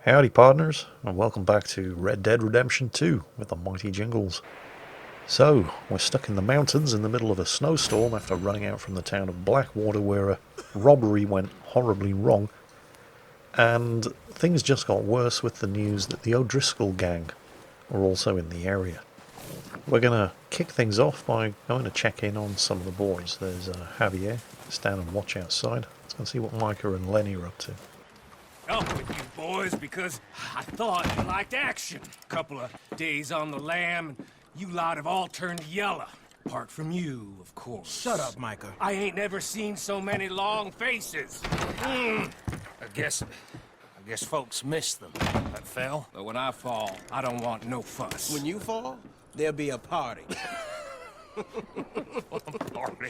Howdy partners, and welcome back to Red Dead Redemption 2 with the mighty Jingles. So, we're stuck in the mountains in the middle of a snowstorm after running out from the town of Blackwater where a robbery went horribly wrong, and things just got worse with the news that the O'Driscoll gang are also in the area. We're going to kick things off by going to check in on some of the boys. There's Javier, stand and watch outside. Let's go and see what Micah and Lenny are up to. Up with you boys because I thought you liked action. Couple of days on the lam, and you lot have all turned yellow. Apart from you, of course. Shut up, Micah. I ain't never seen so many long faces. I guess folks miss them. That fell. But when I fall, I don't want no fuss. When you fall, there'll be a party. Party.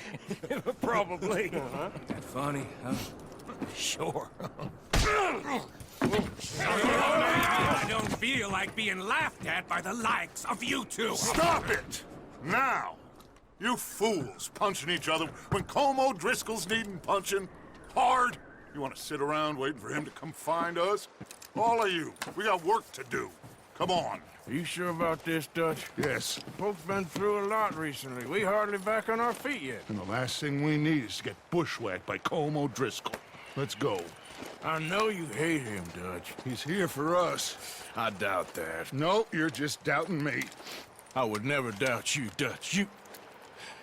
Probably. That funny, huh? Sure. I don't feel like being laughed at by the likes of you two. Stop it! Now! You fools punching each other when Colm O'Driscoll's needing punching hard. You want to sit around waiting for him to come find us? All of you, we got work to do. Come on. Are you sure about this, Dutch? Yes. Folks been through a lot recently. We hardly back on our feet yet. And the last thing we need is to get bushwhacked by Colm O'Driscoll. Let's go. I know you hate him, Dutch. He's here for us. I doubt that. No, you're just doubting me. I would never doubt you, Dutch.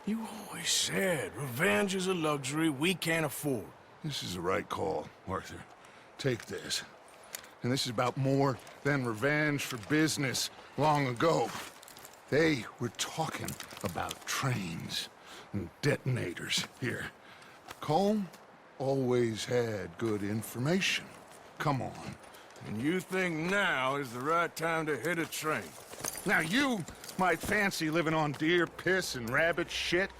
You always said revenge is a luxury we can't afford. This is the right call, Arthur. Take this. And this is about more than revenge for business long ago. They were talking about trains and detonators here. Colm always had good information. Come on. And you think now is the right time to hit a train? Now you might fancy living on deer piss and rabbit shit.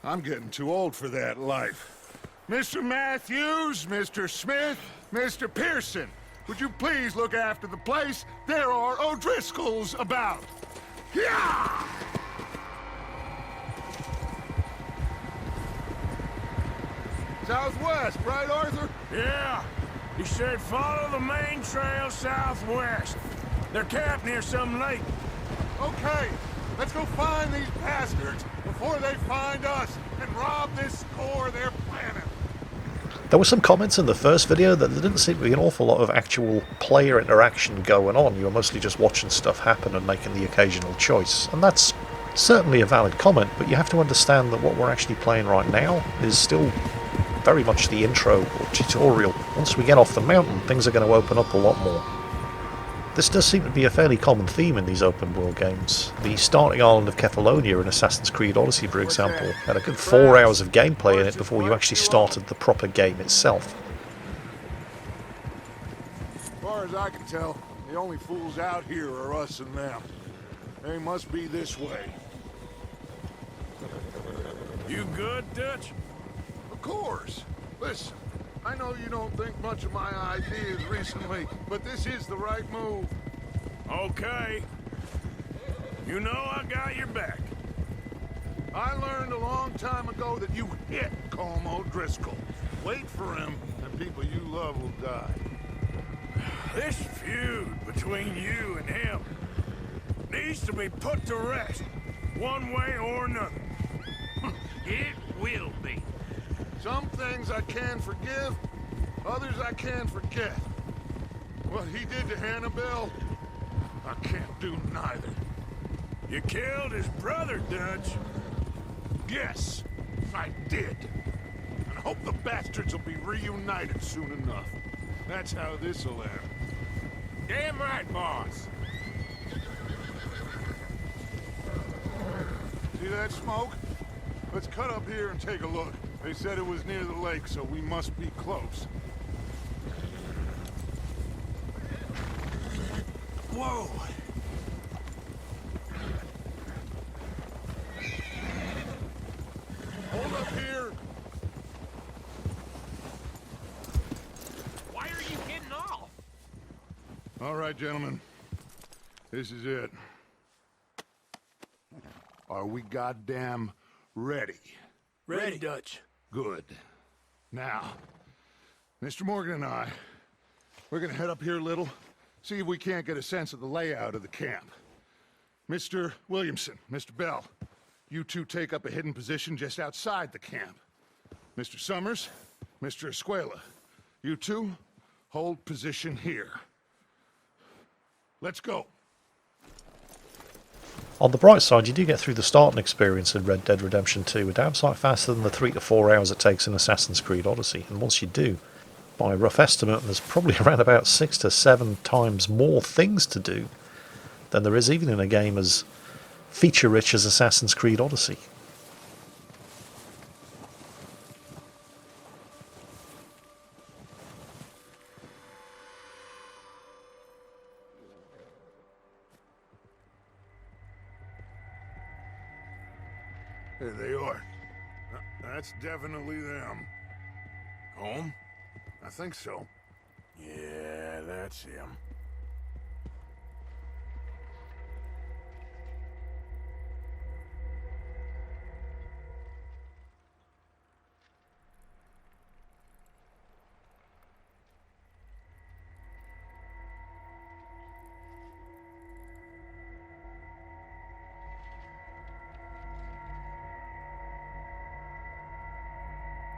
I'm getting too old for that life. Mr. Matthews, Mr. Smith, Mr. Pearson, would you please look after the place? There are O'Driscolls about. Yeah! Southwest, right, Arthur? Yeah. He said follow the main trail southwest. They're camped near some lake. Okay, let's go find these bastards before they find us and rob this score they're planning. There were some comments in the first video that there didn't seem to be an awful lot of actual player interaction going on. You were mostly just watching stuff happen and making the occasional choice. And that's certainly a valid comment, but you have to understand that what we're actually playing right now is still very much the intro or tutorial. Once we get off the mountain, things are going to open up a lot more. This does seem to be a fairly common theme in these open world games. The starting island of Kefalonia in Assassin's Creed Odyssey, for example, had a good 4 hours of gameplay in it before you actually started the proper game itself. As far as I can tell, the only fools out here are us and them. They must be this way. You good, Dutch? Of course. Listen, I know you don't think much of my ideas recently, but this is the right move. Okay. You know I got your back. I learned a long time ago that you hit Colm O'Driscoll. Wait for him, and people you love will die. This feud between you and him needs to be put to rest, one way or another. It will be. Some things I can forgive, others I can't forget. What he did to Hannibal, I can't do neither. You killed his brother, Dutch. Yes, I did. And I hope the bastards will be reunited soon enough. That's how this'll end. Damn right, boss. See that smoke? Let's cut up here and take a look. They said it was near the lake, so we must be close. Whoa! Hold up here. Why are you getting off? All right, gentlemen. This is it. Are we goddamn ready? Ready, Dutch. Good. Now, Mr. Morgan and I, We're gonna head up here a little, see if we can't get a sense of the layout of the camp. Mr. Williamson, Mr. Bell, you two take up a hidden position just outside the camp. Mr. Summers, Mr. Escuela, you two hold position here. Let's go. On the bright side, you do get through the starting experience in Red Dead Redemption 2 a damn sight faster than the 3 to 4 hours it takes in Assassin's Creed Odyssey. And once you do, by a rough estimate, there's probably around about 6 to 7 times more things to do than there is even in a game as feature-rich as Assassin's Creed Odyssey. There they are. That's definitely them. Home? I think so. Yeah, that's him.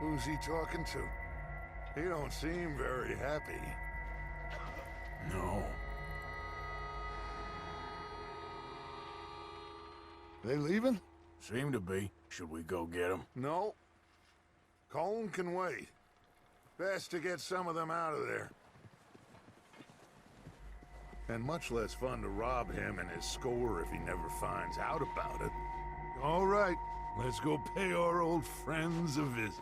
Who's he talking to? He don't seem very happy. No. They leaving? Seem to be. Should we go get him? No. Colm can wait. Best to get some of them out of there. And much less fun to rob him and his score if he never finds out about it. All right, let's go pay our old friends a visit.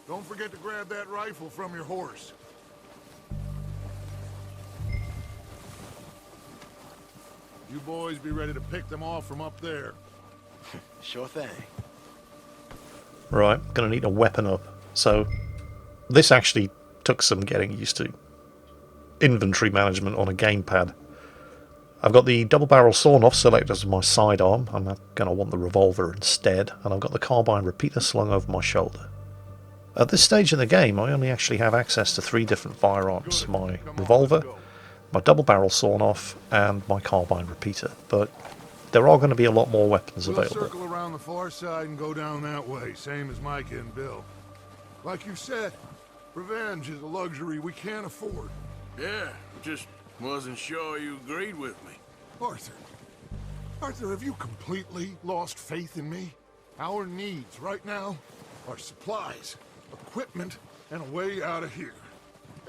Don't forget to grab that rifle from your horse. You boys be ready to pick them off from up there. Sure thing. Right, gonna need a weapon up. So, this actually took some getting used to. Inventory management on a gamepad. I've got the double barrel sawn-off selected as my sidearm. I'm gonna want the revolver instead, and I've got the carbine repeater slung over my shoulder. At this stage in the game, I only actually have access to 3 different firearms. My revolver, my double barrel sawn-off, and my carbine repeater. But there are going to be a lot more weapons We'll available. circle around the far side and go down that way, same as Micah and Bill. Like you said, revenge is a luxury we can't afford. Yeah, just wasn't sure you agreed with me. Arthur. Arthur, have you completely lost faith in me? Our needs right now are supplies, equipment, and a way out of here.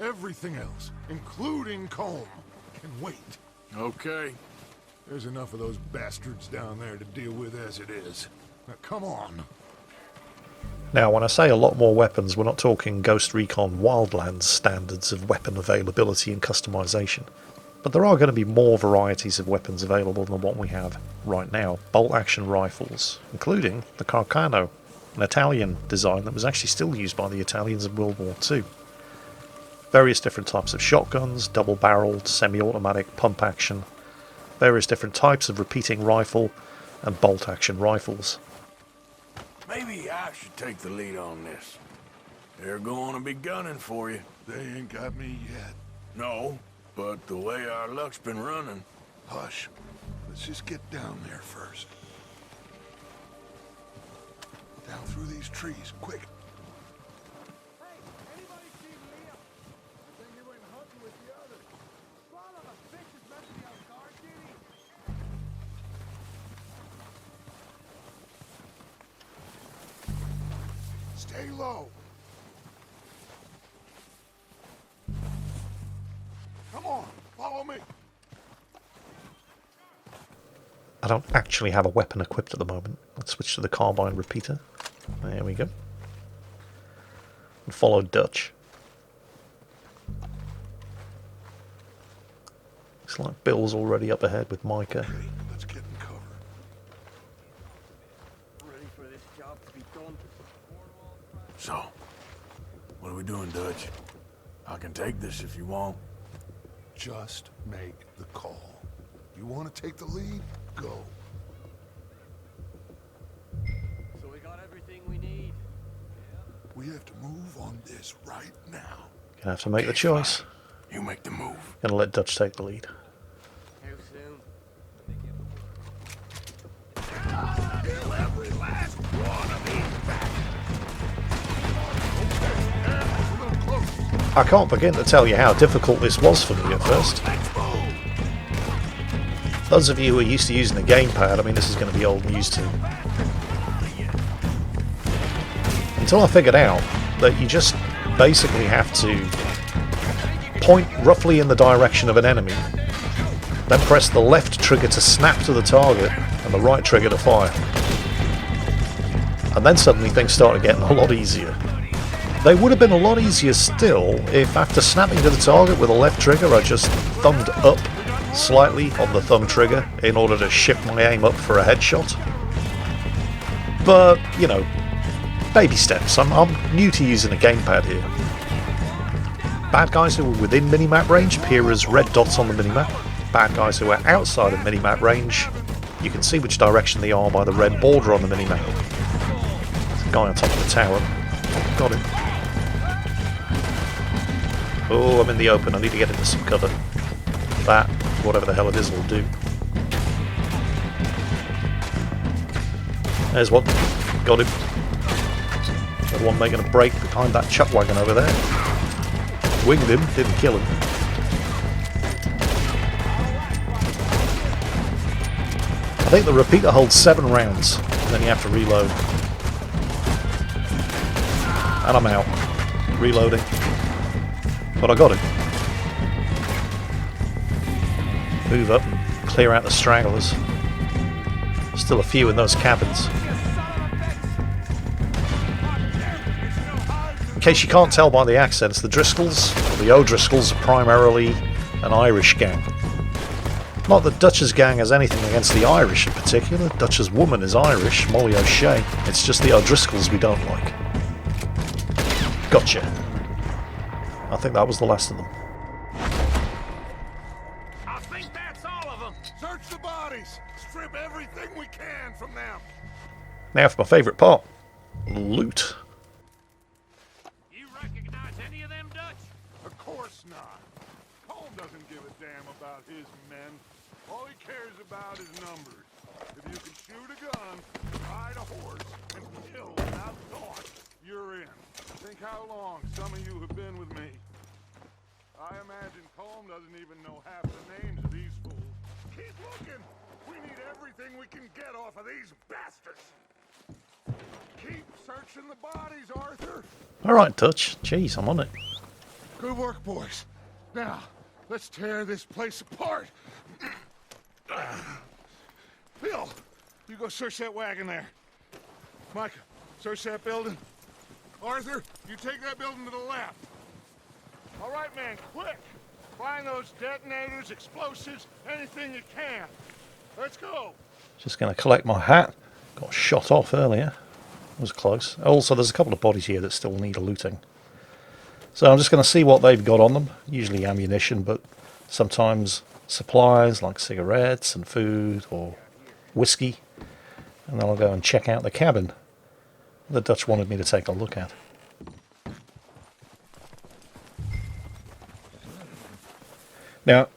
Everything else, including Colm, can wait. Okay. There's enough of those bastards down there to deal with as it is. Now come on. Now, when I say a lot more weapons, we're not talking Ghost Recon Wildlands standards of weapon availability and customization. But there are going to be more varieties of weapons available than what we have right now. Bolt-action rifles, including the Carcano, an Italian design that was actually still used by the Italians in World War II. Various different types of shotguns, double-barreled, semi-automatic, pump-action, various different types of repeating rifle, and bolt-action rifles. Maybe I should take the lead on this. They're going to be gunning for you. They ain't got me yet. No, but the way our luck's been running... Hush. Let's just get down there first. Down through these trees, quick. Hey, anybody see Liam? I think he went hunting with the others. Son of a bitch is meant to be on guard duty. Stay low. Come on, follow me. I don't actually have a weapon equipped at the moment. Let's switch to the carbine repeater. There we go. And follow Dutch. Looks like Bill's already up ahead with Micah. Okay, let's get in cover. Ready for this job to be done. So, what are we doing, Dutch? I can take this if you want. Just make the call. You want to take the lead? Go. We have to move on this right now. Gonna have to make the choice. Fine. You make the move. Gonna let Dutch take the lead. Too soon. Kill every last one of these bastards. I can't begin to tell you how difficult this was for me at first. Let's move. Those of you who are used to using a gamepad, I mean, this is going to be old news to you. Until I figured out that you just basically have to point roughly in the direction of an enemy, then press the left trigger to snap to the target and the right trigger to fire. And then suddenly things started getting a lot easier. They would have been a lot easier still if after snapping to the target with a left trigger I just thumbed up slightly on the thumb trigger in order to shift my aim up for a headshot. But, you know, baby steps. I'm new to using a gamepad here. Bad guys who are within minimap range appear as red dots on the minimap. Bad guys who are outside of minimap range, you can see which direction they are by the red border on the minimap. There's a guy on top of the tower. Got him. Oh, I'm in the open. I need to get into some cover. That, whatever the hell it is, will do. There's one. Got him. Another one making a break behind that chuck wagon over there. Winged him, didn't kill him. I think the repeater holds 7 rounds, then you have to reload. And I'm out. Reloading. But I got him. Move up and clear out the stragglers. Still a few in those cabins. In case you can't tell by the accents, the Driscolls, or the O'Driscolls, are primarily an Irish gang. Not that Dutch's gang has anything against the Irish in particular. Dutch's woman is Irish, Molly O'Shea. It's just the O'Driscolls we don't like. Gotcha. I think that was the last of them. I think that's all of them. Search the bodies. Strip everything we can from them. Now for my favourite part. Loot. You recognize any of them, Dutch? Of course not. Cole doesn't give a damn about his men. All he cares about is numbers. If you can shoot a gun, ride a horse, and kill without thought, you're in. Think how long some of you have been with me. I imagine Colm doesn't even know half the names of these fools. Keep looking! We need everything we can get off of these bastards! Keep searching the bodies, Arthur! Alright, Dutch. Jeez, I'm on it. Good work, boys. Now, let's tear this place apart. Bill, you go search that wagon there. Micah, search that building. Arthur, you take that building to the left. All right, man, quick! Find those detonators, explosives, anything you can. Let's go! Just going to collect my hat. Got shot off earlier. Was close. Also, there's a couple of bodies here that still need looting. So I'm just going to see what they've got on them. Usually ammunition, but sometimes supplies like cigarettes and food or whiskey. And then I'll go and check out the cabin the Dutch wanted me to take a look at. Now,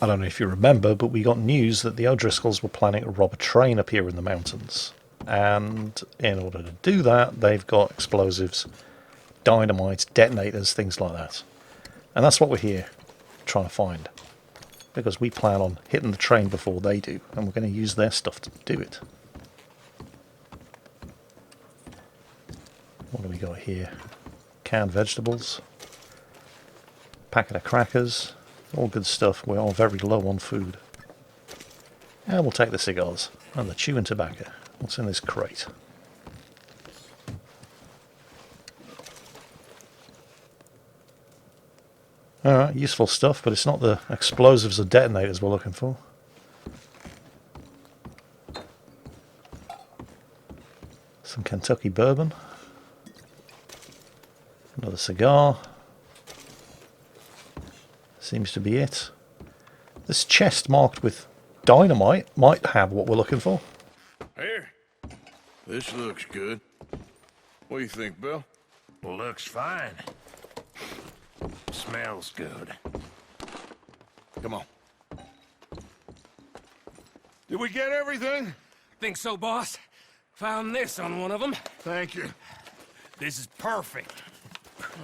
I don't know if you remember, but we got news that the O'Driscolls were planning to rob a train up here in the mountains. And in order to do that, they've got explosives, dynamite, detonators, things like that. And that's what we're here trying to find. Because we plan on hitting the train before they do, and we're going to use their stuff to do it. What do we got here? Canned vegetables. Packet of crackers. All good stuff. We are very low on food. And we'll take the cigars and the chewing tobacco. What's in this crate? Alright, useful stuff, but it's not the explosives or detonators we're looking for. Some Kentucky bourbon. Another cigar. Seems to be it. This chest marked with dynamite might have what we're looking for. Here. This looks good. What do you think, Bill? Looks fine. Smells good. Come on. Did we get everything? Think so, boss? Found this on one of them. Thank you. This is perfect.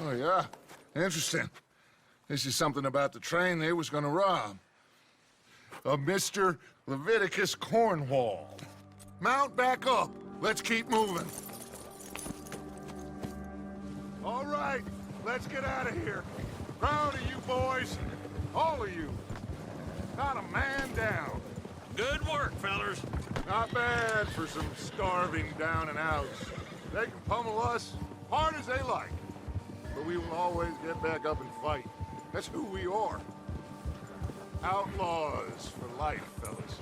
Oh, yeah? Interesting. This is something about the train they was gonna rob. A Mr. Leviticus Cornwall. Mount back up. Let's keep moving. All right, let's get out of here. Proud of you boys. All of you. Not a man down. Good work, fellers. Not bad for some starving down and outs. They can pummel us hard as they like. But we will always get back up and fight. That's who we are. Outlaws for life, fellas.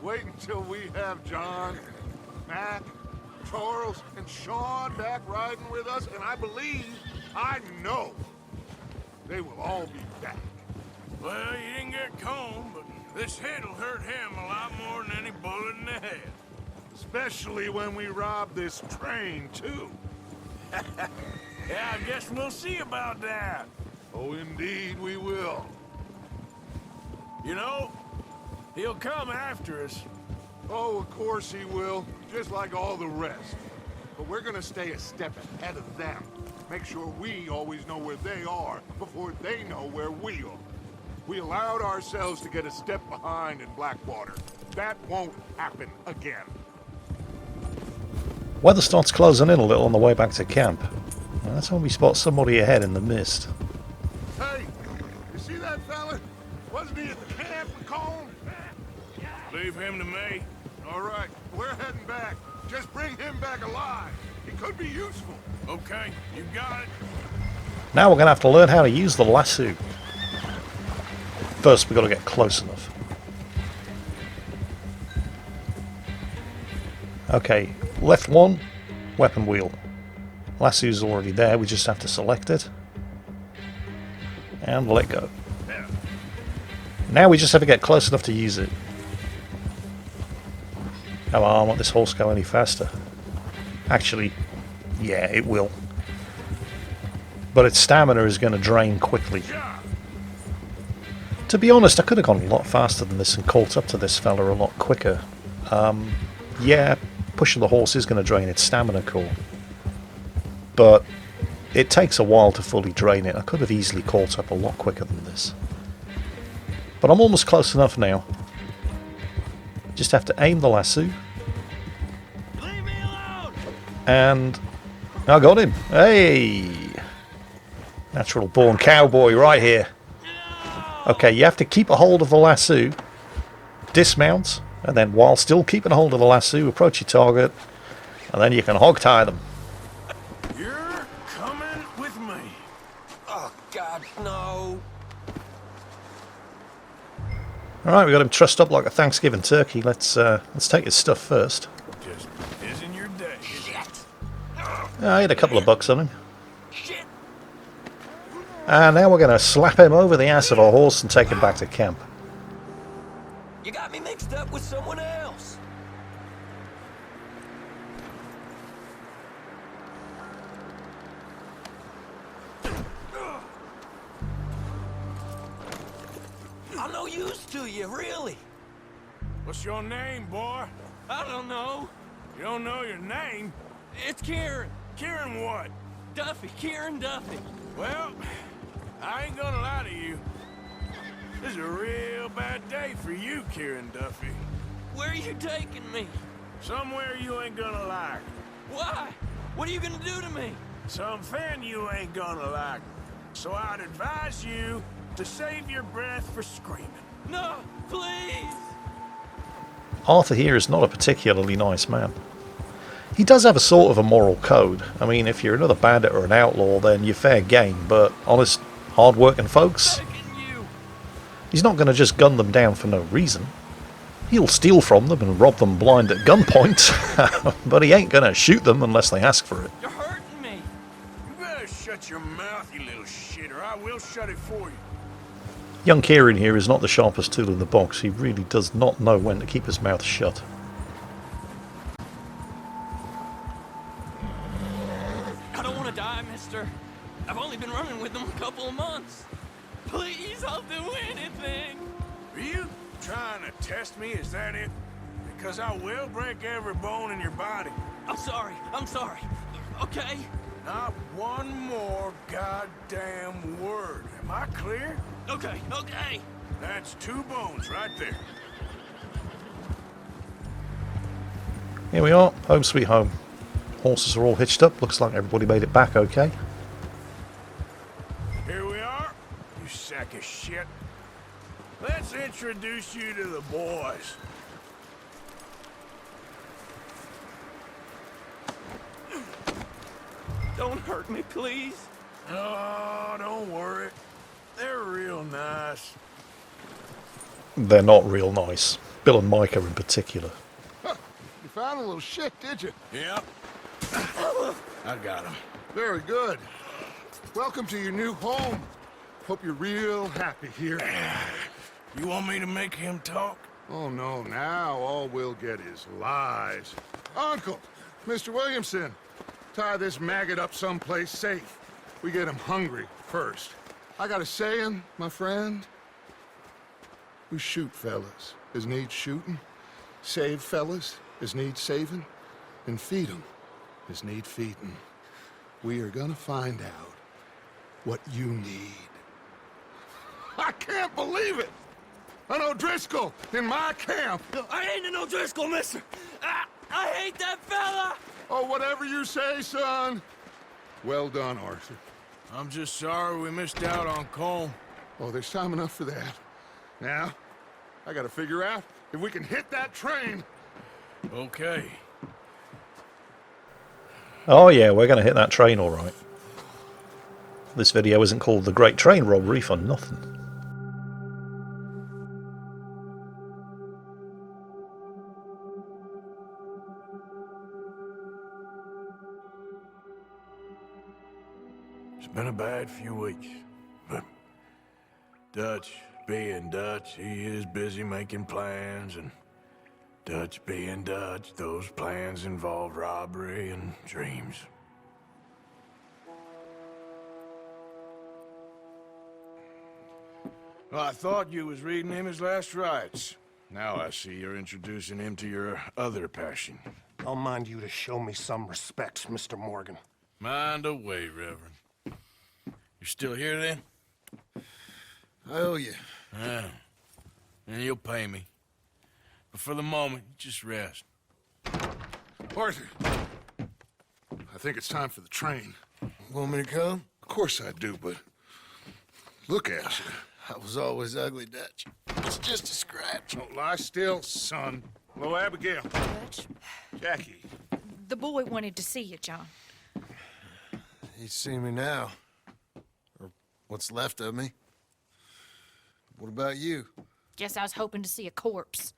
Wait until we have John, Mac, Charles, and Sean back riding with us, and I know, they will all be back. Well, you didn't get Combe, but this hit'll hurt him a lot more than any bullet in the head. Especially when we rob this train, too. Yeah, I guess we'll see about that. Oh, indeed we will. You know, he'll come after us. Oh, of course he will, just like all the rest. But we're gonna stay a step ahead of them. Make sure we always know where they are before they know where we are. We allowed ourselves to get a step behind in Blackwater. That won't happen again. Weather starts closing in a little on the way back to camp. And that's when we spot somebody ahead in the mist. Hey, you see that fella? Wasn't he at the camp with Colm? Leave him to me. All right, we're heading back. Just bring him back alive. He could be useful. Okay, you got it. Now we're going to have to learn how to use the lasso. First, we've got to get close enough. Okay, left one, weapon wheel. Lasso's already there, we just have to select it. And let go. Now we just have to get close enough to use it. Come on, won't this horse go any faster? Actually, yeah, it will. But its stamina is going to drain quickly. To be honest, I could have gone a lot faster than this and caught up to this fella a lot quicker. Yeah, pushing the horse is going to drain its stamina core. But it takes a while to fully drain it. I could have easily caught up a lot quicker than this. But I'm almost close enough now. Just have to aim the lasso. Leave me alone. And I got him. Hey! Natural born cowboy right here. Okay, you have to keep a hold of the lasso, dismount, and then while still keeping a hold of the lasso, approach your target, and then you can hog tie them. You're coming with me. Oh, God, no. Alright, we got him trussed up like a Thanksgiving turkey. Let's take his stuff first. Just isn't your day. Shit. I had a couple of bucks on him. Shit. And now we're going to slap him over the ass of a horse and take him back to camp. You got me mixed up with someone else. I'm no use to you, really. What's your name, boy? I don't know. You don't know your name? It's Kieran. Kieran what? Duffy. Kieran Duffy. Well, I ain't gonna lie to you. This is a real bad day for you, Kieran Duffy. Where are you taking me? Somewhere you ain't gonna like. Why? What are you gonna do to me? Something you ain't gonna like. So I'd advise you to save your breath for screaming. No, please. Arthur here is not a particularly nice man. He does have a sort of a moral code. I mean, if you're another bandit or an outlaw, then you're fair game, but honest, hard-working folks, Begging you. he's not going to just gun them down for no reason. He'll steal from them and rob them blind at gunpoint, but he ain't going to shoot them unless they ask for it. You're hurting me. You better shut your mouth, you little shit, or I will shut it for you. Young Kieran here is not the sharpest tool in the box. He really does not know when to keep his mouth shut. I don't want to die, mister. I've only been running with them a couple of months. Please, I'll do anything. Are you trying to test me? Is that it? Because I will break every bone in your body. I'm sorry. Okay? Not one more goddamn word. Am I clear? Okay. That's 2 bones right there. Here we are, home sweet home. Horses are all hitched up. Looks like everybody made it back okay. Here we are, you sack of shit. Let's introduce you to the boys. Don't hurt me, please. Oh, don't worry. They're real nice. They're not real nice. Bill and Micah in particular. You found a little shit, did you? Yep. I got him. Very good. Welcome to your new home. Hope you're real happy here. You want me to make him talk? Oh, no, now all we'll get is lies. Uncle, Mr. Williamson, tie this maggot up someplace safe. We get him hungry first. I got a saying, my friend. We shoot fellas as need shooting, save fellas as need saving, and feed 'em as need feeding. We are gonna find out what you need. I can't believe it! An O'Driscoll in my camp! I ain't an O'Driscoll, mister. I hate that fella. Oh, whatever you say, son. Well done, Arthur. I'm just sorry we missed out on Colm. Oh, there's time enough for that. Now, I gotta figure out if we can hit that train. Okay. Oh yeah, we're going to hit that train alright. This video isn't called The Great Train Robbery for nothing. It's been a bad few weeks, but Dutch being Dutch, he is busy making plans, and Dutch being Dutch, those plans involve robbery and dreams. Well, I thought you was reading him his last rites. Now I see you're introducing him to your other passion. I'll mind you to show me some respect, Mr. Morgan. Mind away, Reverend. You still here, then? I owe you. Yeah. And you'll pay me. But for the moment, just rest. Arthur, I think it's time for the train. Want me to come? Of course I do, but look at you. I was always ugly, Dutch. It's just a scratch. Don't lie still, son. Hello, Abigail. Dutch, Jackie. the boy wanted to see you, John. He's seen me now. Or what's left of me. What about you? Guess I was hoping to see a corpse.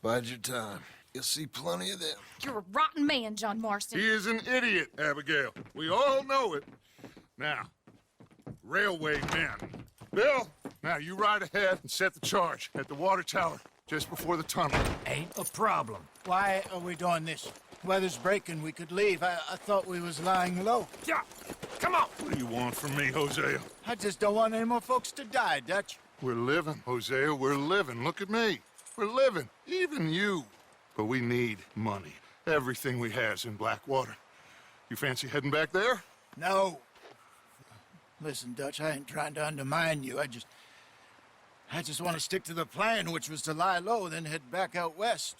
Bide your time. You'll see plenty of them. You're a rotten man, John Marston. He is an idiot, Abigail. We all know it. Now, railway men. Bill, now you ride ahead and set the charge at the water tower just before the tunnel. Ain't a problem. Why are we doing this? Weather's breaking, we could leave. I thought we was lying low. Yeah, come on. What do you want from me, Hosea? I just don't want any more folks to die, Dutch. We're living, Hosea, we're living. Look at me. We're living. Even you. But we need money. Everything we has in Blackwater. You fancy heading back there? No. Listen, Dutch, I ain't trying to undermine you. I just want to stick to the plan, which was to lie low, then head back out west.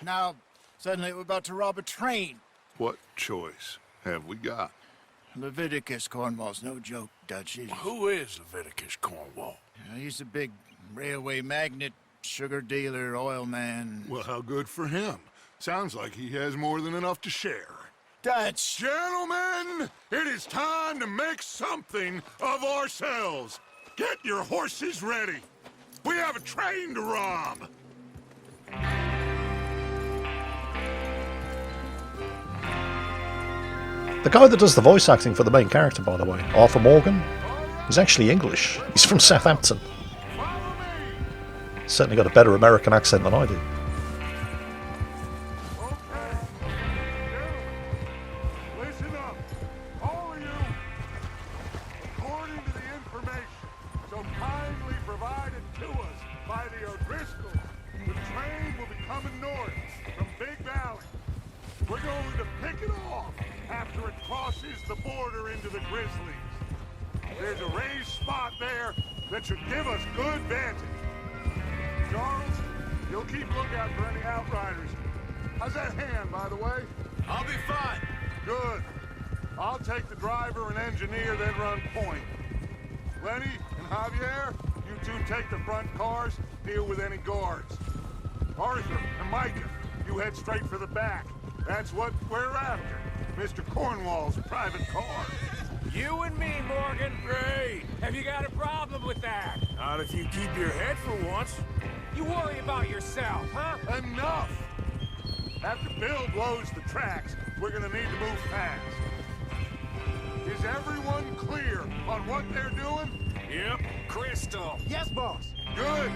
Now, suddenly we're about to rob a train. What choice have we got? Leviticus Cornwall's no joke, Dutch. Who is Leviticus Cornwall? He's a big railway magnate, sugar dealer, oil man. Well, how good for him. Sounds like he has more than enough to share. Dutch! Gentlemen, it is time to make something of ourselves. Get your horses ready. We have a train to rob. The guy that does the voice acting for the main character, by the way, Arthur Morgan, he's actually English. He's from Southampton. Certainly got a better American accent than I do. Listen up. All pick it off after it crosses the border into the Grizzlies. There's a raised spot there that should give us good vantage. Charles, you'll keep lookout for any outriders. How's that hand, by the way? I'll be fine. Good. I'll take the driver and engineer, then run point. Lenny and Javier, you two take the front cars, deal with any guards. Arthur and Micah, you head straight for the back. That's what we're after. Mr. Cornwall's private car. You and me, Morgan. Great. Have you got a problem with that? Not if you keep your head for once. You worry about yourself, huh? Enough! After Bill blows the tracks, we're gonna need to move fast. Is everyone clear on what they're doing? Yep. Crystal. Yes, boss. Good.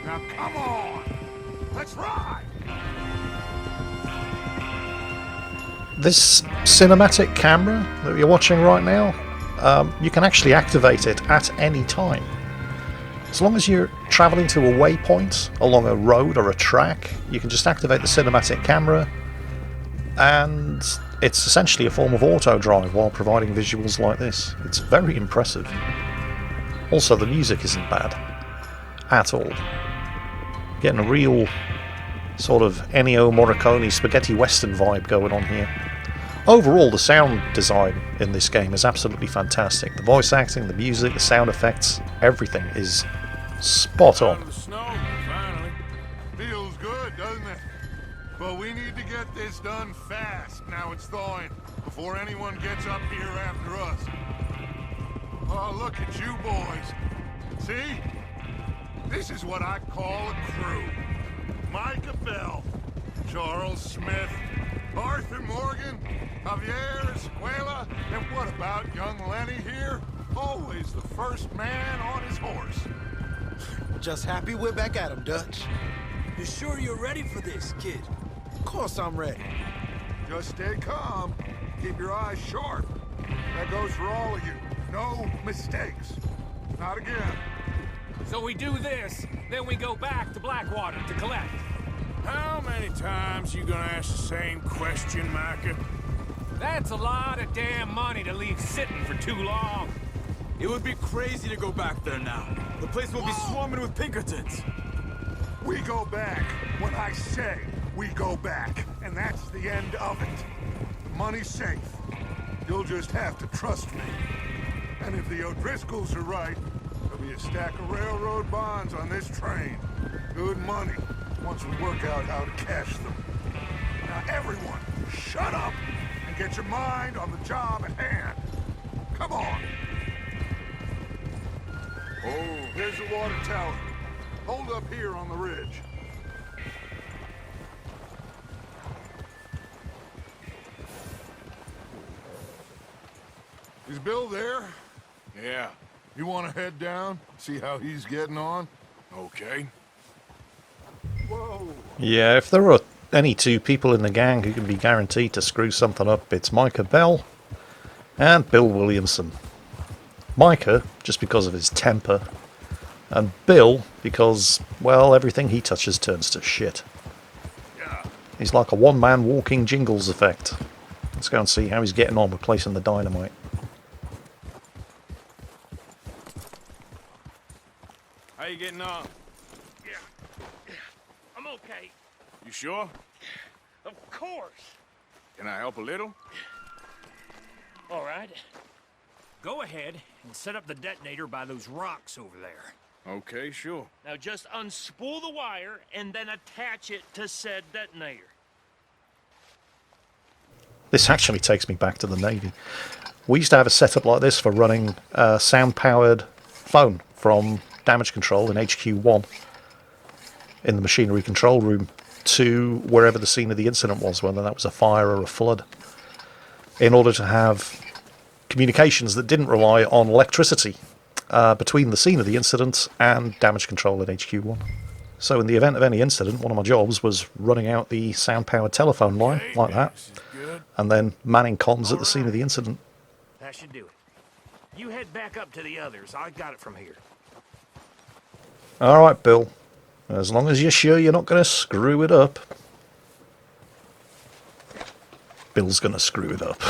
Now come on. Let's ride. This cinematic camera that you're watching right now, you can actually activate it at any time. As long as you're travelling to a waypoint along a road or a track, you can just activate the cinematic camera, and it's essentially a form of auto drive while providing visuals like this. It's very impressive. Also, the music isn't bad at all. Getting a real sort of Ennio Morricone spaghetti western vibe going on here. Overall, the sound design in this game is absolutely fantastic. The voice acting, the music, the sound effects, everything is spot Out on. of the snow, finally. Feels good, doesn't it? But we need to get this done fast. Now it's thawing, before anyone gets up here after us. Oh, look at you boys. See? This is what I call a crew. Micah Bell, Charles Smith, Arthur Morgan, Javier Escuela, and what about young Lenny here? Always the first man on his horse. Just happy we're back at him, Dutch. You sure you're ready for this, kid? Of course I'm ready. Just stay calm. Keep your eyes sharp. That goes for all of you. No mistakes. Not again. So we do this, then we go back to Blackwater to collect. How many times you gonna ask the same question, Micah? That's a lot of damn money to leave sitting for too long. It would be crazy to go back there now. The place will be swarming with Pinkertons. We go back when I say we go back, and that's the end of it. The money's safe. You'll just have to trust me. And if the O'Driscolls are right, there'll be a stack of railroad bonds on this train. Good money, once we work out how to cash them. Now everyone, shut up and get your mind on the job at hand. Come on. Oh, here's the water tower. Hold up here on the ridge. Is Bill there? Yeah. You want to head down, see how he's getting on? Okay. Whoa. Yeah, if there are any two people in the gang who can be guaranteed to screw something up, it's Micah Bell and Bill Williamson. Micah, just because of his temper, and Bill, because, well, everything he touches turns to shit. Yeah. He's like a one-man walking Jingles effect. Let's go and see how he's getting on with placing the dynamite. How you getting on? Yeah. I'm okay. You sure? Of course. Can I help a little? All right. Go ahead and set up the detonator by those rocks over there. Okay, sure. Now just unspool the wire and then attach it to said detonator. This actually takes me back to the Navy. We used to have a setup like this for running a sound-powered phone from damage control in HQ1 in the machinery control room to wherever the scene of the incident was, whether that was a fire or a flood, in order to have communications that didn't rely on electricity between the scene of the incident and damage control in HQ1. So in the event of any incident, one of my jobs was running out the sound-powered telephone line, like that, and then manning comms at the scene of the incident. That should do it. You head back up to the others. I got it from here. Alright, Bill. As long as you're sure you're not going to screw it up. Bill's going to screw it up.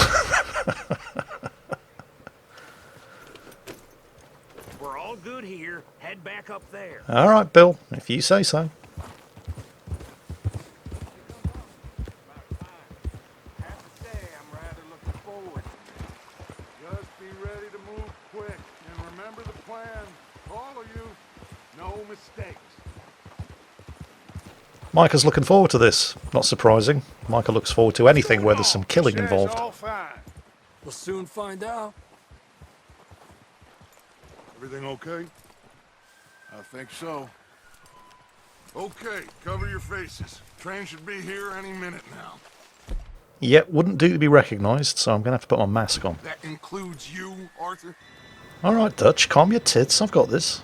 We're all good here. Head back up there. All right, Bill, if you say so. I have to say, I'm rather looking forward. Just be ready to move quick. And remember the plan. All of you, no mistakes. Micah's looking forward to this. Not surprising. Micah looks forward to anything where there's some killing Shed's involved. all fine. We'll soon find out. Everything okay? I think so. Okay, cover your faces. Train should be here any minute now. Yet, wouldn't do to be recognised, so I'm going to have to put my mask on. That includes you, Arthur? All right, Dutch, calm your tits. I've got this.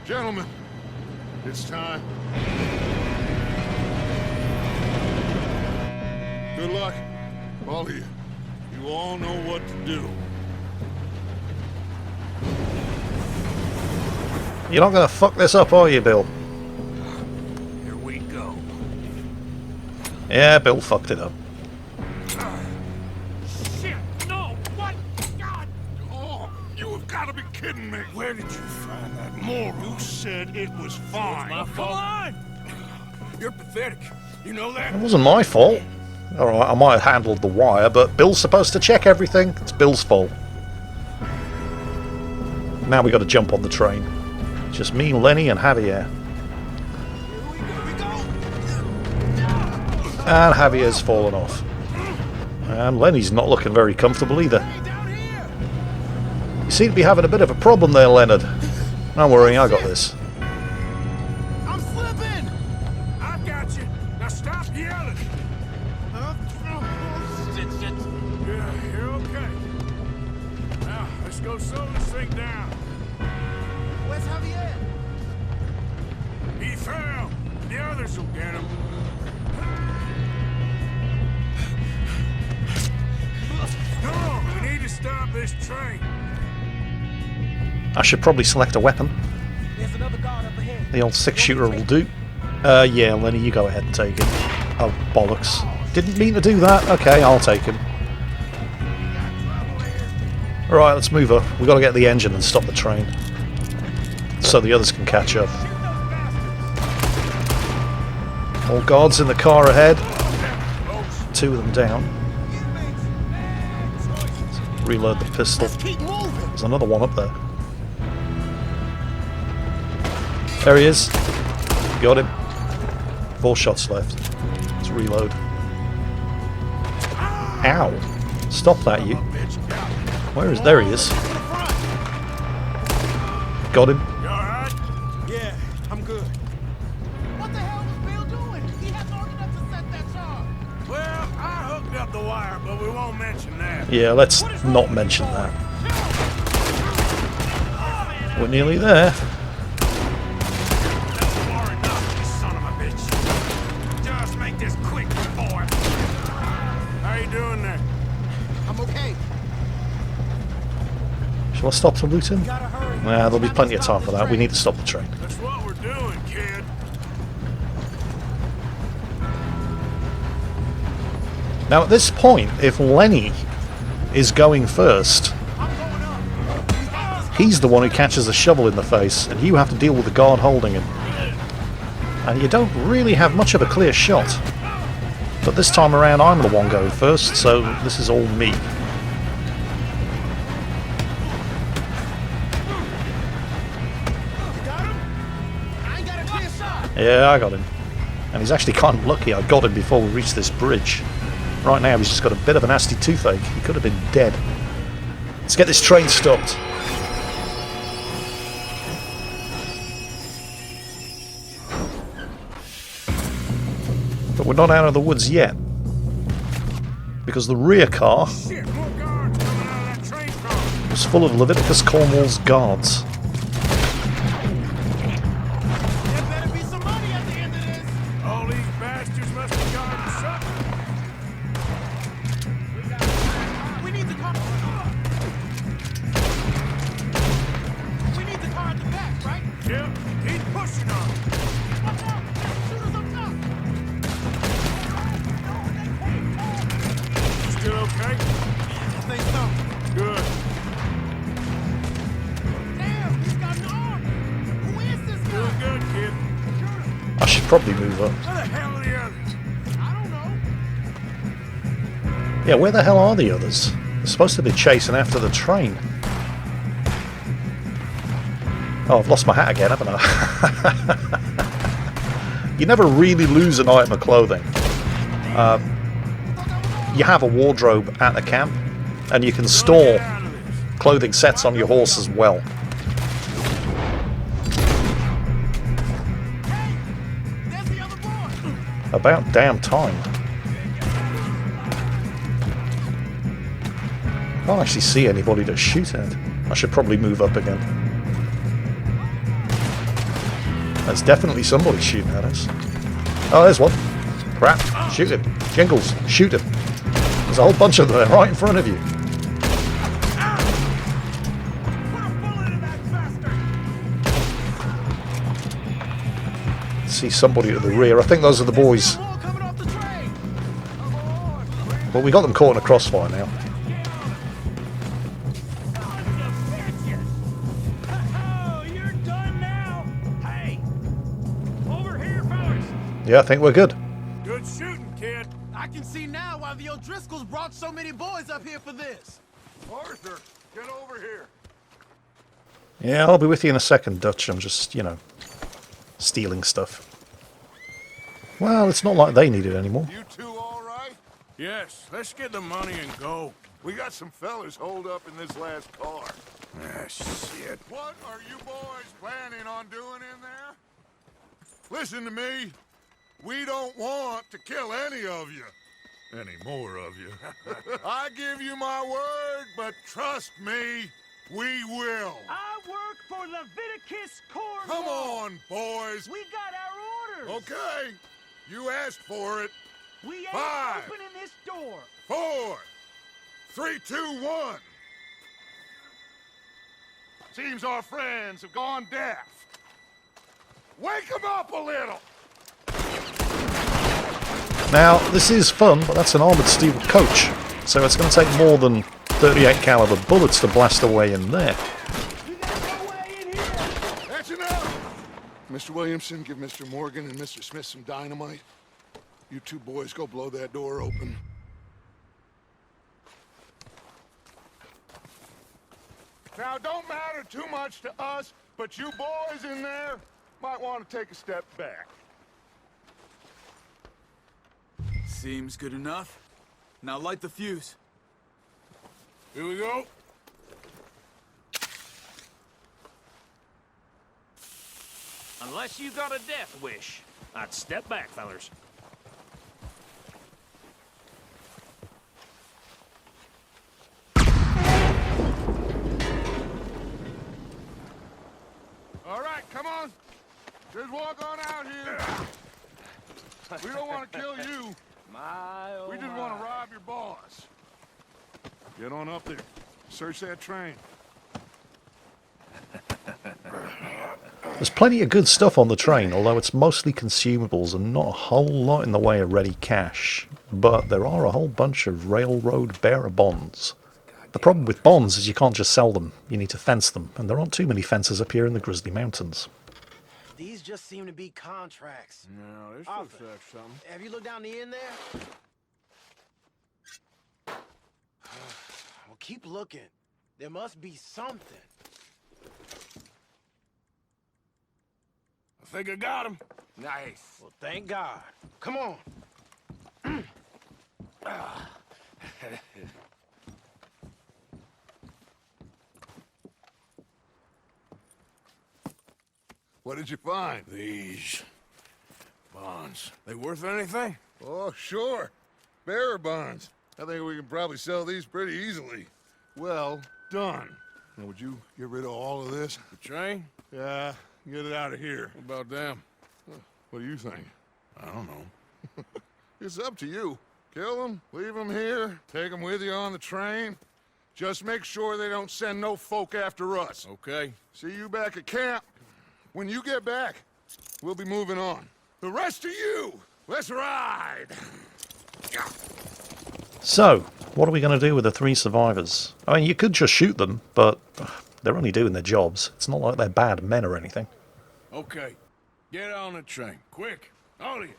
Gentlemen, it's time. Good luck, all of you. You all know what to do. You're not going to fuck this up, are you, Bill? Here we go. Yeah, Bill fucked it up. Shit, no! What? God! Oh, you have got to be kidding me. Where did you find that moral? You said it was fine. My fault. Come on! You're pathetic. You know that? It wasn't my fault. All right, I might have handled the wire, but Bill's supposed to check everything. It's Bill's fault. Now we got to jump on the train. Just me, Lenny, and Javier. And Javier's fallen off. And Lenny's not looking very comfortable either. You seem to be having a bit of a problem there, Leonard. Don't worry, I got this. I'm slipping! I've got you. Now stop yelling. Shit. Yeah, you're okay. Now, let's go slow this thing down. Where's Javier? He fell. The others will get him. Come on, we need to stop this train. I should probably select a weapon. There's another guard up ahead. The old 6-shooter will do. Yeah, Lenny, you go ahead and take it. Oh, bollocks. Didn't mean to do that. Okay, I'll take him. Right, let's move up. We've got to get the engine and stop the train, so the others can catch up. All guards in the car ahead. 2 of them down. Reload the pistol. There's another one up there. There he is. Got him. 4 shots left. Let's reload. Ow! Stop that, you. Where is... There he is. Got him. You alright? Yeah, I'm good. What the hell was Bill doing? He had long enough to set that charge. Well, I hooked up the wire, but we won't mention that. Yeah, let's not mention that. We're nearly there. Far enough, you son of a bitch. Just make this quick, boy. How you doing there? I'm okay. Shall I stop to loot him? Gotta hurry. Nah, there'll be plenty of time for that. We need to stop the train. That's what we're doing, kid. Now, at this point, if Lenny is going first, he's the one who catches a shovel in the face, and you have to deal with the guard holding him. And you don't really have much of a clear shot. But this time around, I'm the one going first, so this is all me. Yeah, I got him. And he's actually kind of lucky I got him before we reached this bridge. Right now he's just got a bit of a nasty toothache. He could have been dead. Let's get this train stopped. But we're not out of the woods yet. Because the rear car Shit, more guards coming out of that train car. was full of Leviticus Cornwall's guards. There better be some money at the end of this. All these bastards must be guarding something. We need the car. We need the car at the back, right? Yep, keep pushing on. Watch out! Shooters up top. should probably move up. Where the hell are the others? I don't know. Yeah, where the hell are the others? They're supposed to be chasing after the train. Oh, I've lost my hat again, haven't I? You never really lose an item of clothing. You have a wardrobe at the camp, and you can store clothing sets on your horse as well. About damn time. I can't actually see anybody to shoot at. I should probably move up again. There's definitely somebody shooting at us. Oh, there's one. Crap. Shoot him. Jingles, shoot him. There's a whole bunch of them there right in front of you. See somebody at the rear. I think those are the boys. Well, we got them caught in a crossfire now. Yeah, I think we're good. Good shooting, kid. I can see now why the O'Driscolls brought so many boys up here for this. Arthur, get over here. Yeah, I'll be with you in a second, Dutch. I'm just, you know, stealing stuff. Well, it's not like they need it anymore. You two all right? Yes, let's get the money and go. We got some fellas holed up in this last car. Ah, shit. What are you boys planning on doing in there? Listen to me. We don't want to kill any of you. Any more of you. I give you my word, but trust me, we will. I work for Leviticus Corps. Come on, boys. We got our orders. Okay. You asked for it. We ain't 5, opening this door. 4, 3, 2, 1. Seems our friends have gone deaf. Wake them up a little. Now, this is fun, but that's an armoured steel coach, so it's going to take more than 38 caliber bullets to blast away in there. We got no way in here. That's enough. Mr. Williamson, give Mr. Morgan and Mr. Smith some dynamite. You two boys go blow that door open. Now, don't matter too much to us, but you boys in there might want to take a step back. Seems good enough. Now light the fuse. Here we go. Unless you got a death wish, I'd step back, fellers. All right, come on. Just walk on out here. We don't want to kill you. We just want to rob your boss. Get on up there. Search that train. There's plenty of good stuff on the train, although it's mostly consumables and not a whole lot in the way of ready cash. But there are a whole bunch of railroad bearer bonds. The problem with bonds is you can't just sell them, you need to fence them, and there aren't too many fences up here in the Grizzly Mountains. These just seem to be contracts. No, this Arthur, looks like something. have you looked down the end there? Well, keep looking. There must be something. I think I got him. Nice. Well, thank God. Come on. What did you find? These bonds. They worth anything? Oh, sure. Bearer bonds. I think we can probably sell these pretty easily. Well done. Now, would you get rid of all of this? The train? Yeah, get it out of here. What about them? What do you think? I don't know. It's up to you. Kill them, leave them here, take them with you on the train. Just make sure they don't send no folk after us. Okay. See you back at camp. When you get back, we'll be moving on. The rest of you, let's ride! So, what are we going to do with the 3 survivors? I mean, you could just shoot them, but they're only doing their jobs. It's not like they're bad men or anything. Okay. Get on the train. Quick. All of you.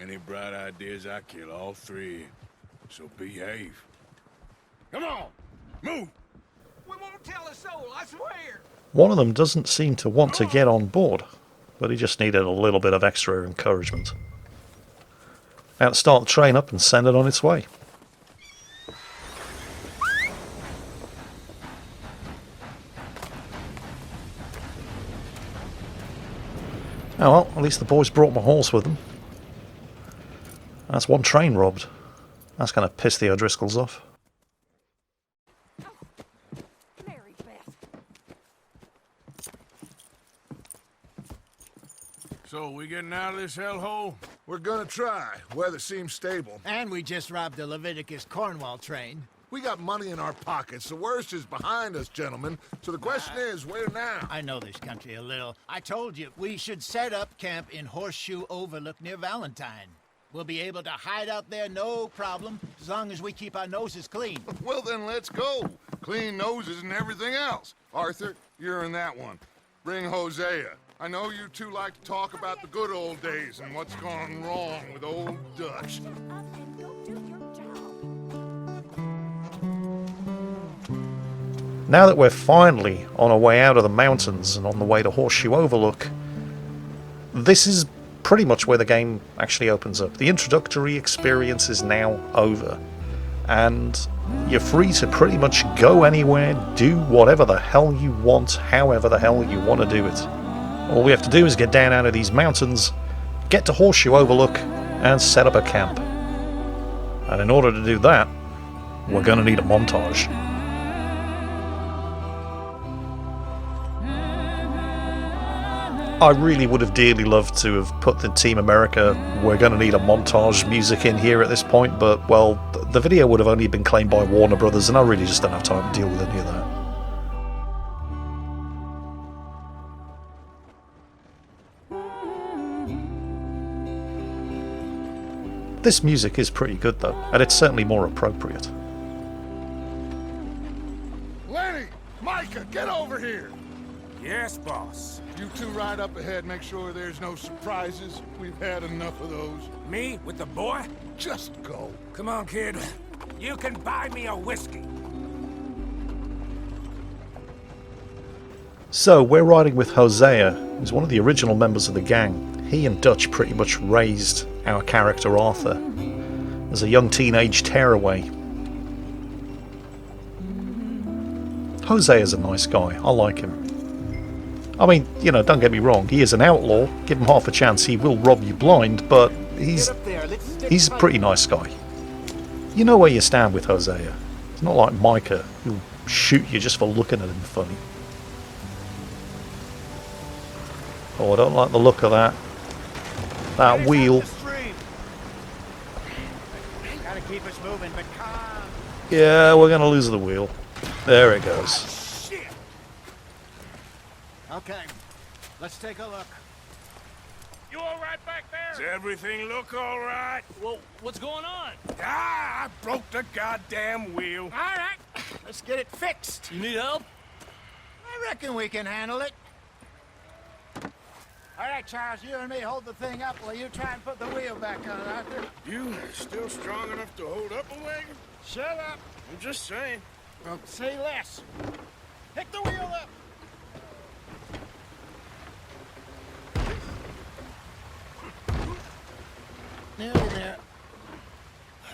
Any bright ideas, I kill all three. So behave. Come on, move. We won't tell a soul, I swear. One of them doesn't seem to want to get on board, but he just needed a little bit of extra encouragement. Now to start the train up and send it on its way. Oh well, at least the boys brought my horse with them. That's one train robbed. That's going to piss the O'Driscolls off. Mary Beth. So, we getting out of this hellhole? We're gonna try. Weather seems stable. And we just robbed the Leviticus Cornwall train. We got money in our pockets. The worst is behind us, gentlemen. So the question is, where now? I know this country a little. I told you, we should set up camp in Horseshoe Overlook near Valentine. We'll be able to hide out there, no problem, as long as we keep our noses clean. Well, then let's go. Clean noses and everything else. Arthur, you're in that one. Bring Hosea. I know you two like to talk about the good old days and what's gone wrong with old Dutch. Now that we're finally on our way out of the mountains and on the way to Horseshoe Overlook, this is pretty much where the game actually opens up. The introductory experience is now over, and you're free to pretty much go anywhere, do whatever the hell you want, however the hell you want to do it. All we have to do is get down out of these mountains, get to Horseshoe Overlook, and set up a camp. And in order to do that, we're going to need a montage. I really would have dearly loved to have put the Team America "we're going to need a montage" music in here at this point, but, well, the video would have only been claimed by Warner Brothers, and I really just don't have time to deal with any of that. This music is pretty good though, and it's certainly more appropriate. Lenny! Micah, get over here! Yes, boss. You two ride up ahead, make sure there's no surprises. We've had enough of those. Me with the boy? Just go. Come on, kid. You can buy me a whiskey. So, we're riding with Hosea, who's one of the original members of the gang. He and Dutch pretty much raised our character Arthur as a young teenage tearaway. Hosea's a nice guy, I like him. I mean, you know, don't get me wrong, he is an outlaw, give him half a chance he will rob you blind, but he's a pretty nice guy. You know where you stand with Hosea. It's not like Micah, who'll shoot you just for looking at him funny. Oh, I don't like the look of that. That wheel. Gotta keep us moving, but calm. Yeah, we're gonna lose the wheel. There it goes. Okay, let's take a look. You all right back there? Does everything look all right? Well, what's going on? Ah, I broke the goddamn wheel. All right, let's get it fixed. You need help? I reckon we can handle it. All right, Charles, you and me hold the thing up while you try and put the wheel back on, Arthur. You still strong enough to hold up a wagon? Shut up. I'm just saying. Well, say less. Pick the wheel up. Nearly there.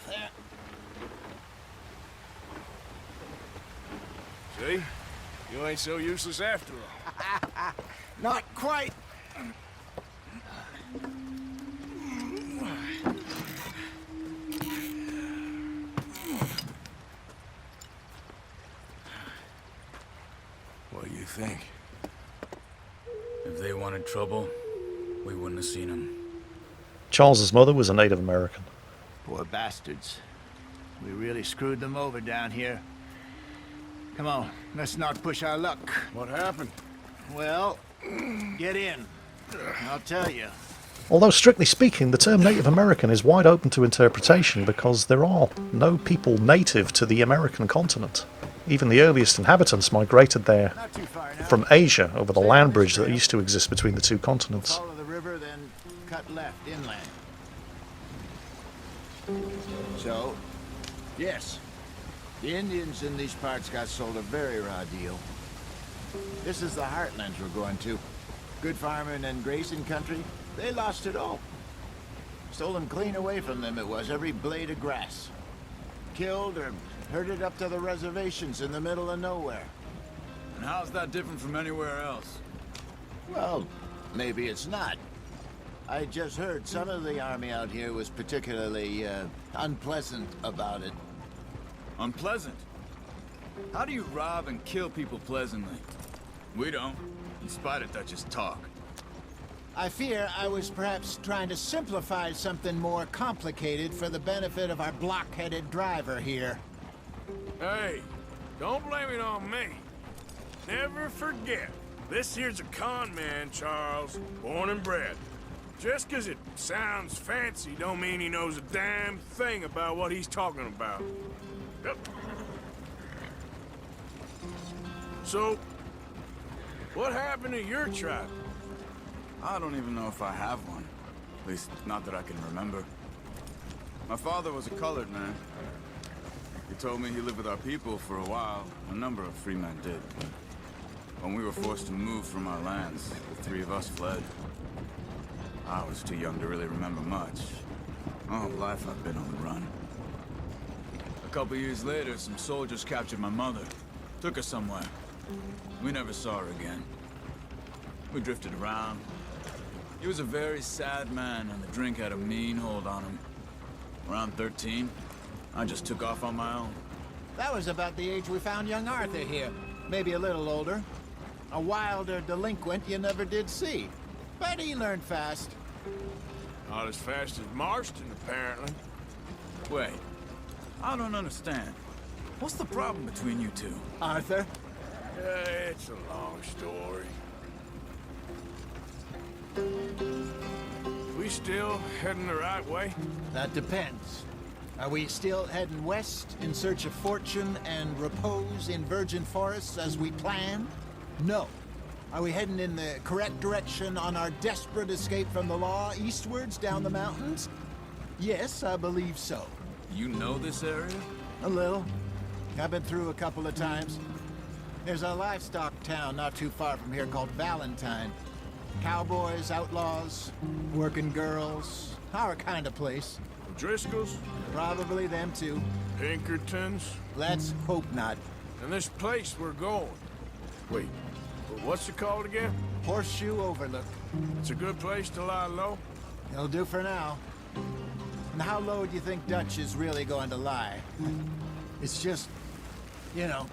There. See? You ain't so useless after all. Not quite. What do you think? If they wanted trouble, we wouldn't have seen them. Charles's mother was a Native American. Poor bastards. We really screwed them over down here. Come on, let's not push our luck. What happened? Well, get in. I'll tell you. Although strictly speaking, the term Native American is wide open to interpretation because there are no people native to the American continent. Even the earliest inhabitants migrated there Not too far now. from Asia over the land bridge that used to exist between the two continents. Follow the river, then cut lot left inland. So, yes, the Indians in these parts got sold a very raw deal. This is the heartlands we're going to. Good farming and grazing country, they lost it all. Stolen clean away from them it was, every blade of grass. Killed or herded up to the reservations in the middle of nowhere. And how's that different from anywhere else? Well, maybe it's not. I just heard some of the army out here was particularly, unpleasant about it. Unpleasant? How do you rob and kill people pleasantly? We don't, in spite of Dutch's talk. I fear I was perhaps trying to simplify something more complicated for the benefit of our block-headed driver here. Hey, don't blame it on me. Never forget, this here's a con man, Charles, born and bred. Just 'cause it sounds fancy don't mean he knows a damn thing about what he's talking about. Yep. So, what happened to your tribe? I don't even know if I have one. At least, not that I can remember. My father was a colored man. He told me he lived with our people for a while. A number of free men did. When we were forced to move from our lands, the three of us fled. I was too young to really remember much. My whole life I've been on the run. A couple years later, some soldiers captured my mother. Took her somewhere. We never saw her again. We drifted around. He was a very sad man, and the drink had a mean hold on him. Around 13, I just took off on my own. That was about the age we found young Arthur here. Maybe a little older. A wilder delinquent you never did see. But he learned fast. Not as fast as Marston, apparently. Wait, I don't understand. What's the problem between you two? Arthur? It's a long story. We still heading the right way? That depends. Are we still heading west in search of fortune and repose in virgin forests as we planned? No. Are we heading in the correct direction on our desperate escape from the law eastwards down the mountains? Yes, I believe so. You know this area? A little. I've been through a couple of times. There's a livestock town not too far from here called Valentine. Cowboys, outlaws, working girls, our kind of place. Driscoll's? Probably them too. Pinkertons? Let's hope not. And this place we're going. Wait, what's it called again? Horseshoe Overlook. It's a good place to lie low? It'll do for now. And how low do you think Dutch is really going to lie? It's just, you know,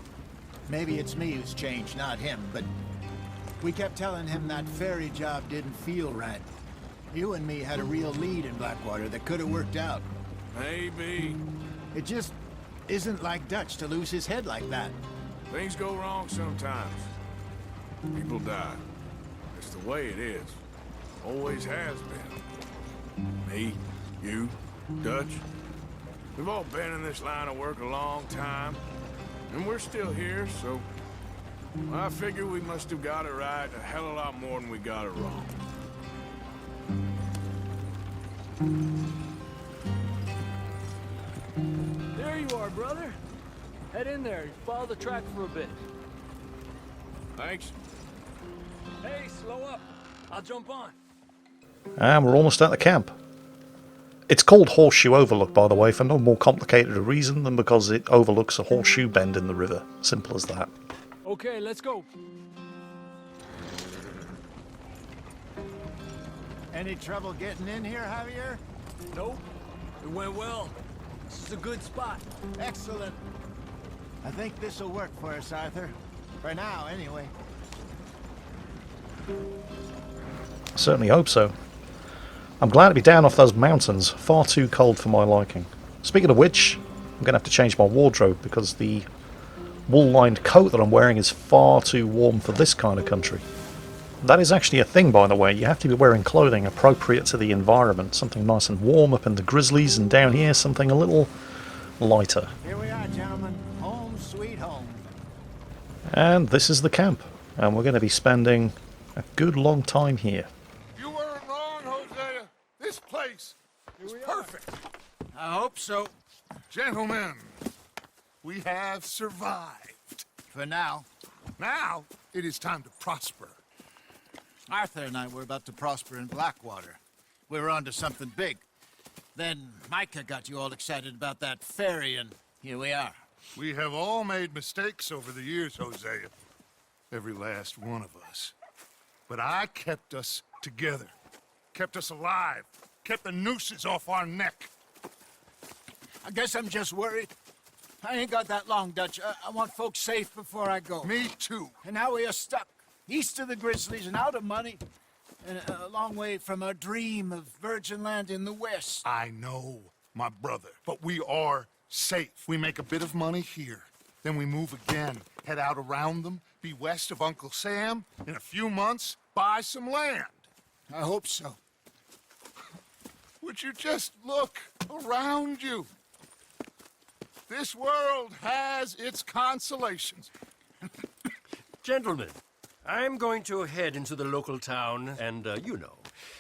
maybe it's me who's changed, not him, but we kept telling him that ferry job didn't feel right. You and me had a real lead in Blackwater that could have worked out. Maybe. It just isn't like Dutch to lose his head like that. Things go wrong sometimes. People die. It's the way it is. Always has been. Me, you, Dutch. We've all been in this line of work a long time. And we're still here, so I figure we must have got it right a hell of a lot more than we got it wrong. There you are, brother. Head in there. Follow the track for a bit. Thanks. Hey, slow up. I'll jump on. And we're almost at the camp. It's called Horseshoe Overlook, by the way, for no more complicated a reason than because it overlooks a horseshoe bend in the river. Simple as that. Okay, let's go. Any trouble getting in here, Javier? Nope. It went well. This is a good spot. Excellent. I think this'll work for us, Arthur. For now, anyway. I certainly hope so. I'm glad to be down off those mountains. Far too cold for my liking. Speaking of which, I'm going to have to change my wardrobe because the wool-lined coat that I'm wearing is far too warm for this kind of country. That is actually a thing, by the way. You have to be wearing clothing appropriate to the environment. Something nice and warm up in the Grizzlies, and down here something a little lighter. Here we are, gentlemen. Home sweet home. And this is the camp. And we're going to be spending a good long time here. You weren't wrong, Hosea. It's perfect. I hope so. Gentlemen, we have survived. For now. Now, it is time to prosper. Arthur and I were about to prosper in Blackwater. We were on to something big. Then Micah got you all excited about that ferry, and here we are. We have all made mistakes over the years, Hosea. Every last one of us. But I kept us together. Kept us alive. Kept the nooses off our neck. I guess I'm just worried. I ain't got that long, Dutch. I want folks safe before I go. Me too. And now we are stuck. East of the Grizzlies and out of money. And a long way from our dream of virgin land in the west. I know, my brother. But we are safe. We make a bit of money here. Then we move again. Head out around them. Be west of Uncle Sam. In a few months, buy some land. I hope so. Would you just look around you? This world has its consolations. Gentlemen, I'm going to head into the local town and,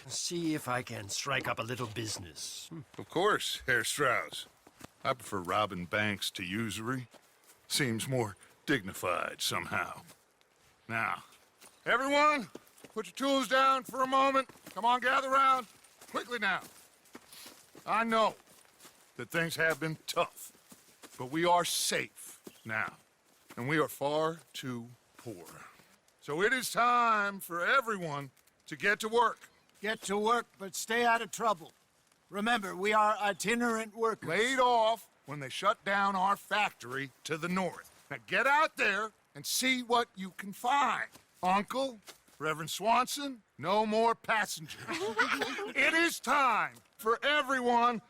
see if I can strike up a little business. Of course, Herr Strauss. I prefer robbing banks to usury. Seems more dignified somehow. Now, everyone, put your tools down for a moment. Come on, gather round. Quickly now. I know that things have been tough, but we are safe now, and we are far too poor. So it is time for everyone to get to work. Get to work, but stay out of trouble. Remember, we are itinerant workers. Laid off when they shut down our factory to the north. Now get out there and see what you can find. Uncle, Reverend Swanson, no more passengers. It is time for everyone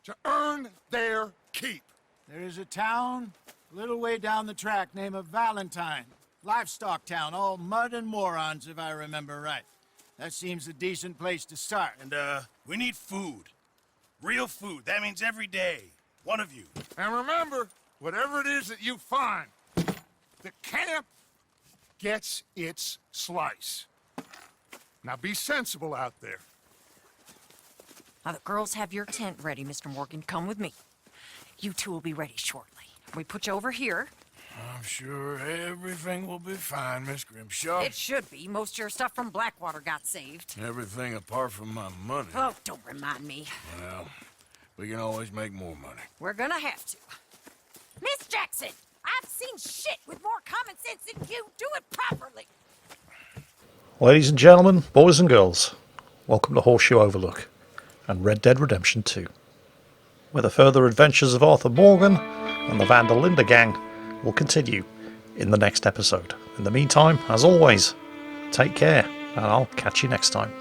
to earn their keep. There is a town a little way down the track named Valentine. Livestock town, all mud and morons, if I remember right. That seems a decent place to start. And, we need food. Real food. That means every day. One of you. And remember, whatever it is that you find, the camp gets its slice. Now be sensible out there. Now the girls have your tent ready, Mr. Morgan. Come with me. You two will be ready shortly. We put you over here. I'm sure everything will be fine, Miss Grimshaw. It should be. Most of your stuff from Blackwater got saved. Everything apart from my money. Oh, don't remind me. Well, we can always make more money. We're gonna have to. Miss Jackson, I've seen shit with more common sense than you. Do it properly. Ladies and gentlemen, boys and girls, welcome to Horseshoe Overlook and Red Dead Redemption 2, where the further adventures of Arthur Morgan and the Van der Linde gang will continue in the next episode. In the meantime, as always, take care, and I'll catch you next time.